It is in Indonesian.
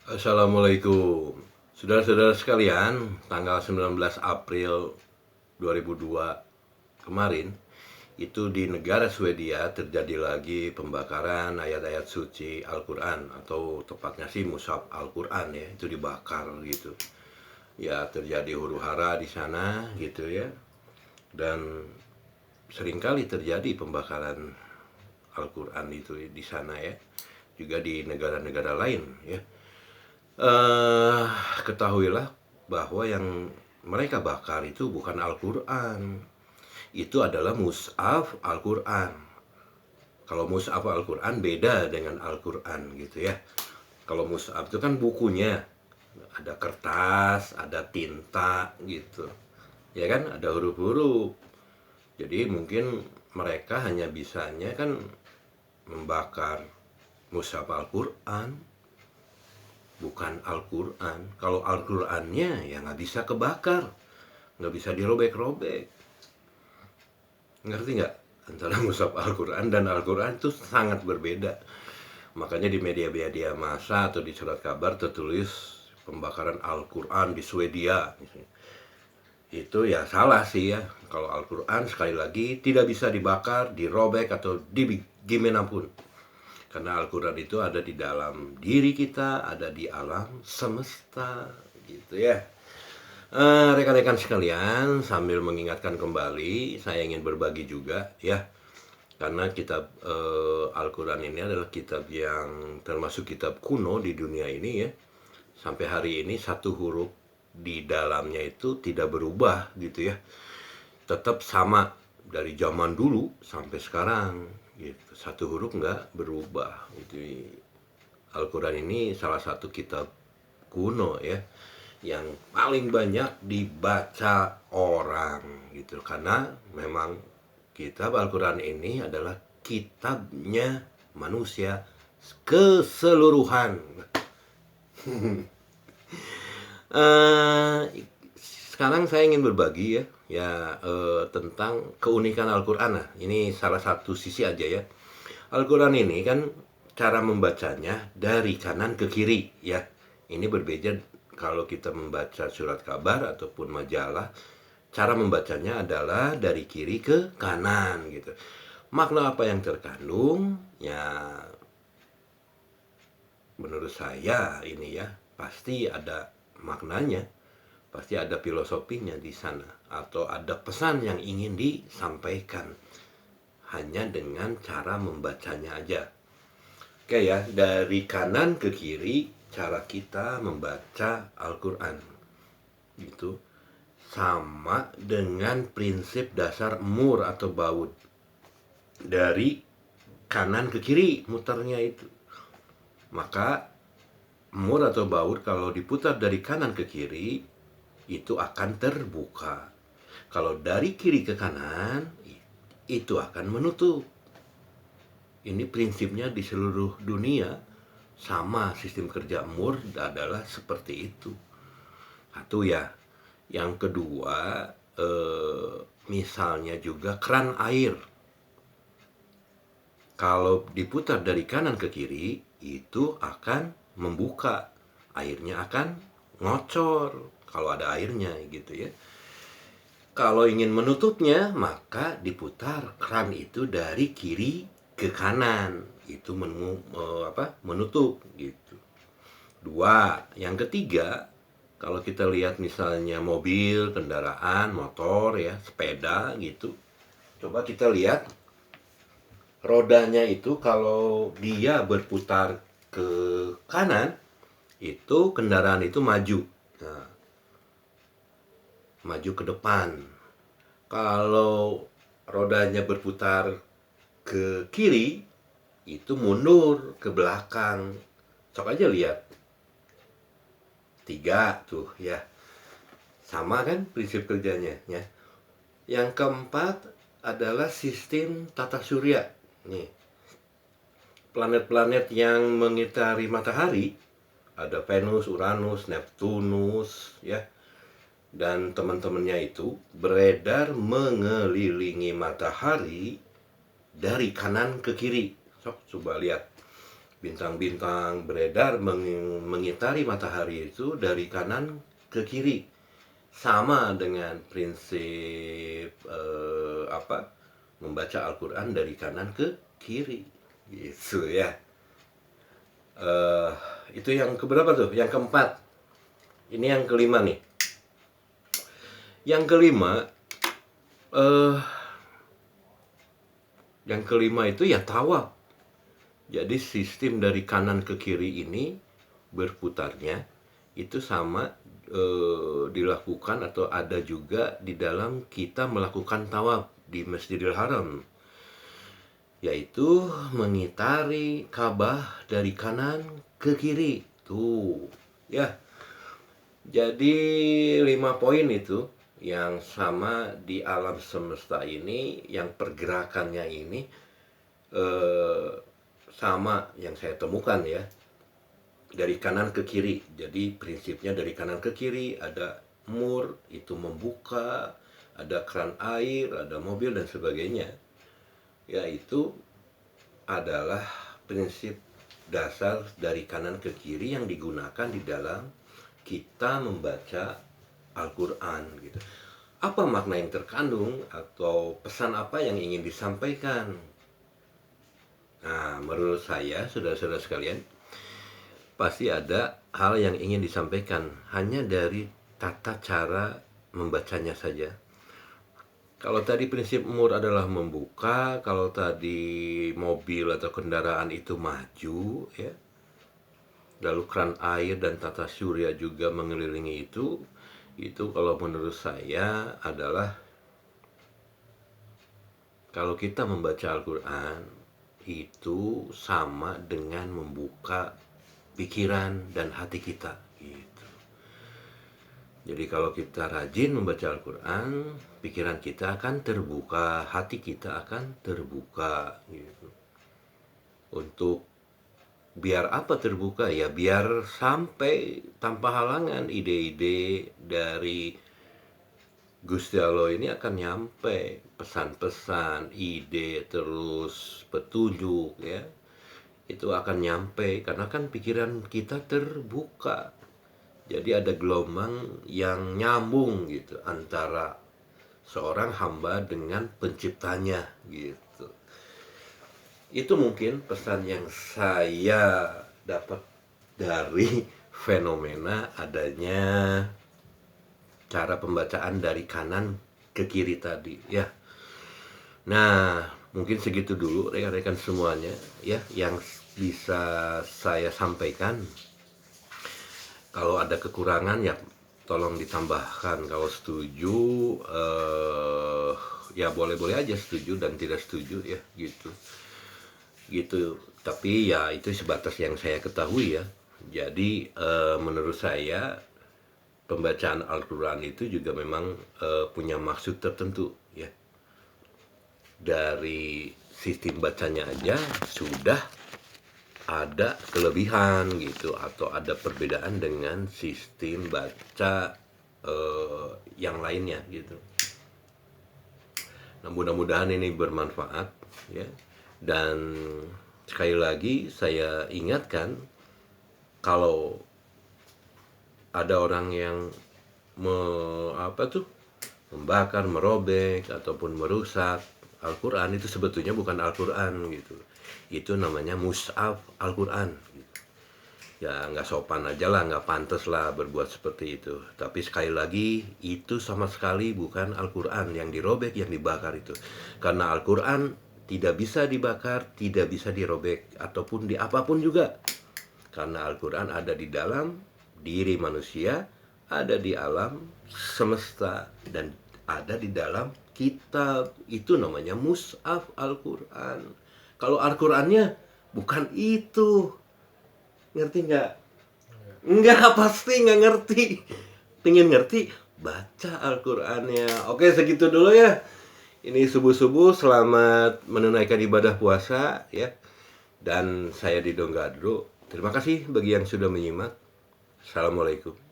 Assalamualaikum. Saudara-saudara sekalian, tanggal 19 April 2002 kemarin, itu di negara Swedia terjadi lagi pembakaran ayat-ayat suci Al-Quran, atau tepatnya sih mushaf Al-Quran ya, itu dibakar gitu. Ya, terjadi huru-hara di sana gitu ya. Dan seringkali terjadi pembakaran Al-Quran itu di sana ya. Juga di negara-negara lain ya. eh Ketahuilah bahwa yang mereka bakar itu bukan Al-Quran, itu adalah mushaf Al-Quran. Kalau mushaf Al-Quran beda dengan Al-Quran gitu ya. Kalau mushaf itu kan bukunya, ada kertas, ada tinta gitu, ya kan, ada huruf-huruf. Jadi mungkin mereka hanya bisanya kan membakar mushaf Al-Quran, bukan Al-Quran. Kalau Al-Qurannya ya nggak bisa kebakar, nggak bisa dirobek-robek. Ngerti nggak? Antara mushaf Al-Quran dan Al-Quran itu sangat berbeda. Makanya di media-media massa atau di surat kabar tertulis pembakaran Al-Quran di Swedia. Itu ya salah sih ya. Kalau Al-Quran sekali lagi tidak bisa dibakar, dirobek atau gimana pun. Karena Al-Quran itu ada di dalam diri kita, ada di alam semesta gitu ya. Rekan-rekan sekalian, sambil mengingatkan kembali, saya ingin berbagi juga ya. Karena kitab Al-Quran ini adalah kitab yang termasuk kitab kuno di dunia ini ya. Sampai hari ini satu huruf di dalamnya itu tidak berubah gitu ya. Tetap sama dari zaman dulu sampai sekarang gitu. Satu huruf nggak berubah. Itu Al-Quran ini salah satu kitab kuno ya, yang paling banyak dibaca orang gitu, karena memang kitab Al-Quran ini adalah kitabnya manusia keseluruhan. eh Sekarang saya ingin berbagi tentang keunikan Al-Quran. Nah, ini salah satu sisi aja ya. Al-Quran ini kan cara membacanya dari kanan ke kiri ya. Ini berbeda kalau kita membaca surat kabar ataupun majalah. Cara membacanya adalah dari kiri ke kanan gitu. Makna apa yang terkandung? Ya, menurut saya ini ya pasti ada maknanya, pasti ada filosofinya di sana, atau ada pesan yang ingin disampaikan hanya dengan cara membacanya aja. Oke ya, dari kanan ke kiri cara kita membaca Al-Quran itu sama dengan prinsip dasar mur atau baud. Dari kanan ke kiri muternya itu. Maka mur atau baud kalau diputar dari kanan ke kiri itu akan terbuka. Kalau dari kiri ke kanan itu akan menutup. Ini prinsipnya di seluruh dunia sama, sistem kerja mur adalah seperti itu. Satu ya. Yang kedua, misalnya juga keran air. Kalau diputar dari kanan ke kiri, itu akan membuka. Airnya akan ngocor kalau ada airnya gitu ya. Kalau ingin menutupnya, maka diputar keran itu dari kiri ke kanan. Itu menutup gitu. Dua, yang ketiga, kalau kita lihat misalnya mobil, kendaraan, motor ya, sepeda gitu. Coba kita lihat rodanya itu kalau dia berputar ke kanan, itu kendaraan itu maju. Nah, maju ke depan. Kalau rodanya berputar ke kiri, itu mundur ke belakang. Coba aja lihat. Tiga tuh ya. Sama kan prinsip kerjanya ya. Yang keempat adalah sistem tata surya. Nih, planet-planet yang mengitari matahari ada Venus, Uranus, Neptunus ya, dan teman-temannya itu beredar mengelilingi matahari dari kanan ke kiri. Sok coba lihat, bintang-bintang beredar mengitari matahari itu dari kanan ke kiri, sama dengan prinsip membaca Al-Quran dari kanan ke kiri gitu ya. Itu yang keberapa tuh? Yang keempat. Ini yang kelima nih. Yang kelima itu ya tawaf. Jadi sistem dari kanan ke kiri ini berputarnya itu sama dilakukan atau ada juga di dalam kita melakukan tawaf di Masjidil Haram, yaitu mengitari Ka'bah dari kanan ke kiri tuh ya. Jadi 5 poin itu yang sama di alam semesta ini, yang pergerakannya ini sama yang saya temukan ya, dari kanan ke kiri. Jadi prinsipnya dari kanan ke kiri, ada mur itu membuka, ada keran air, ada mobil dan sebagainya. Yaitu adalah prinsip dasar dari kanan ke kiri yang digunakan di dalam kita membaca Al-Quran gitu. Apa makna yang terkandung atau pesan apa yang ingin disampaikan? Nah, menurut saya, saudara-saudara sekalian, pasti ada hal yang ingin disampaikan hanya dari tata cara membacanya saja. Kalau tadi prinsip mur adalah membuka, kalau tadi mobil atau kendaraan itu maju ya, lalu keran air dan tata surya juga mengelilingi itu kalau menurut saya adalah, kalau kita membaca Al-Quran itu sama dengan membuka pikiran dan hati kita gitu. Jadi kalau kita rajin membaca Al-Quran, pikiran kita akan terbuka, hati kita akan terbuka gitu. Untuk biar apa terbuka? Ya biar sampai tanpa halangan ide-ide dari Gusti Allah ini akan nyampe, pesan-pesan, ide, terus petunjuk ya, itu akan nyampe karena kan pikiran kita terbuka. Jadi ada gelombang yang nyambung gitu antara seorang hamba dengan penciptanya gitu. Itu mungkin pesan yang saya dapat dari fenomena adanya cara pembacaan dari kanan ke kiri tadi ya. Nah, mungkin segitu dulu rekan-rekan semuanya ya yang bisa saya sampaikan. Kalau ada kekurangan ya tolong ditambahkan. Kalau setuju ya boleh-boleh aja setuju dan tidak setuju ya gitu. Tapi ya itu sebatas yang saya ketahui ya. Jadi menurut saya pembacaan Al-Quran itu juga memang punya maksud tertentu ya. Dari sistem bacanya aja sudah ada kelebihan gitu, atau ada perbedaan dengan sistem baca yang lainnya gitu. Nah, mudah-mudahan ini bermanfaat ya. Dan sekali lagi saya ingatkan, kalau ada orang yang membakar, merobek ataupun merusak Al-Quran, itu sebetulnya bukan Al-Quran gitu. Itu namanya mushaf Al-Quran gitu. Ya nggak sopan aja lah, nggak pantas lah berbuat seperti itu. Tapi sekali lagi itu sama sekali bukan Al-Quran yang dirobek, yang dibakar itu. Karena Al-Quran tidak bisa dibakar, tidak bisa dirobek ataupun di apapun juga. Karena Al-Quran ada di dalam diri manusia, ada di alam semesta, dan ada di dalam kitab. Itu namanya mushaf Al-Quran. Kalau Al-Qurannya bukan itu. Ngerti nggak? Nggak, pasti nggak ngerti. Pengen ngerti, baca Al-Qurannya. Oke, segitu dulu ya. Ini subuh-subuh, selamat menunaikan ibadah puasa ya. Dan saya Dido Gadro. Terima kasih bagi yang sudah menyimak. Assalamualaikum.